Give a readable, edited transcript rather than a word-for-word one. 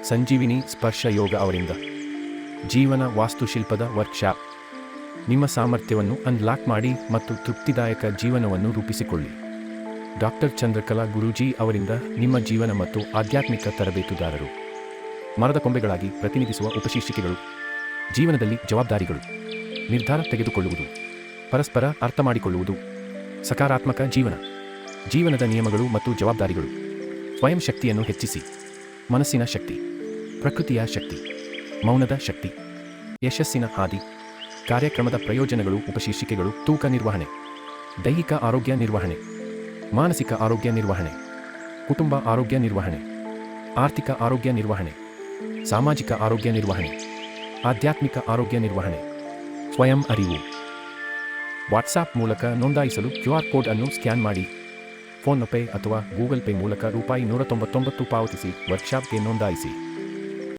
ಸಂಜೀವಿನಿ ಸ್ಪರ್ಶ ಯೋಗ ಅವರಿಂದ ಜೀವನ ವಾಸ್ತುಶಿಲ್ಪದ ವರ್ಕ್ಶಾಪ್. ನಿಮ್ಮ ಸಾಮರ್ಥ್ಯವನ್ನು ಅನ್ಲಾಕ್ ಮಾಡಿ ಮತ್ತು ತೃಪ್ತಿದಾಯಕ ಜೀವನವನ್ನು ರೂಪಿಸಿಕೊಳ್ಳಿ. ಡಾಕ್ಟರ್ ಚಂದ್ರಕಲಾ ಗುರೂಜಿ ಅವರಿಂದ ನಿಮ್ಮ ಜೀವನ ಮತ್ತು ಆಧ್ಯಾತ್ಮಿಕ ತರಬೇತುದಾರರು. ಮರದ ಕೊಂಬೆಗಳಾಗಿ ಪ್ರತಿನಿಧಿಸುವ ಉಪಶೀರ್ಷಿಕೆಗಳು: ಜೀವನದಲ್ಲಿ ಜವಾಬ್ದಾರಿಗಳು, ನಿರ್ಧಾರ ತೆಗೆದುಕೊಳ್ಳುವುದು, ಪರಸ್ಪರ ಅರ್ಥ ಮಾಡಿಕೊಳ್ಳುವುದು, ಸಕಾರಾತ್ಮಕ ಜೀವನ, ಜೀವನದ ನಿಯಮಗಳು ಮತ್ತು ಜವಾಬ್ದಾರಿಗಳು, ಸ್ವಯಂ ಶಕ್ತಿಯನ್ನು ಹೆಚ್ಚಿಸಿ, ಮನಸ್ಸಿನ ಶಕ್ತಿ, ಪ್ರಕೃತಿಯ ಶಕ್ತಿ, ಮೌನದ ಶಕ್ತಿ, ಯಶಸ್ಸಿನ ಹಾದಿ. ಕಾರ್ಯಕ್ರಮದ ಪ್ರಯೋಜನಗಳು ಉಪಶೀರ್ಷಿಕೆಗಳು: ತೂಕ ನಿರ್ವಹಣೆ, ದೈಹಿಕ ಆರೋಗ್ಯ ನಿರ್ವಹಣೆ, ಮಾನಸಿಕ ಆರೋಗ್ಯ ನಿರ್ವಹಣೆ, ಕುಟುಂಬ ಆರೋಗ್ಯ ನಿರ್ವಹಣೆ, ಆರ್ಥಿಕ ಆರೋಗ್ಯ ನಿರ್ವಹಣೆ, ಸಾಮಾಜಿಕ ಆರೋಗ್ಯ ನಿರ್ವಹಣೆ, ಆಧ್ಯಾತ್ಮಿಕ ಆರೋಗ್ಯ ನಿರ್ವಹಣೆ, ಸ್ವಯಂ ಅರಿವು. ವಾಟ್ಸಾಪ್ ಮೂಲಕ ನೋಂದಾಯಿಸಲು ಕ್ಯೂಆರ್ ಕೋಡ್ ಅನ್ನು ಸ್ಕ್ಯಾನ್ ಮಾಡಿ. ಫೋನ್ ಪೇ ಅಥವಾ ಗೂಗಲ್ ಪೇ ಮೂಲಕ ರೂಪಾಯಿ 199 ಪಾವತಿಸಿ ವರ್ಕ್ಶಾಪ್ಗೆ ನೋಂದಾಯಿಸಿ.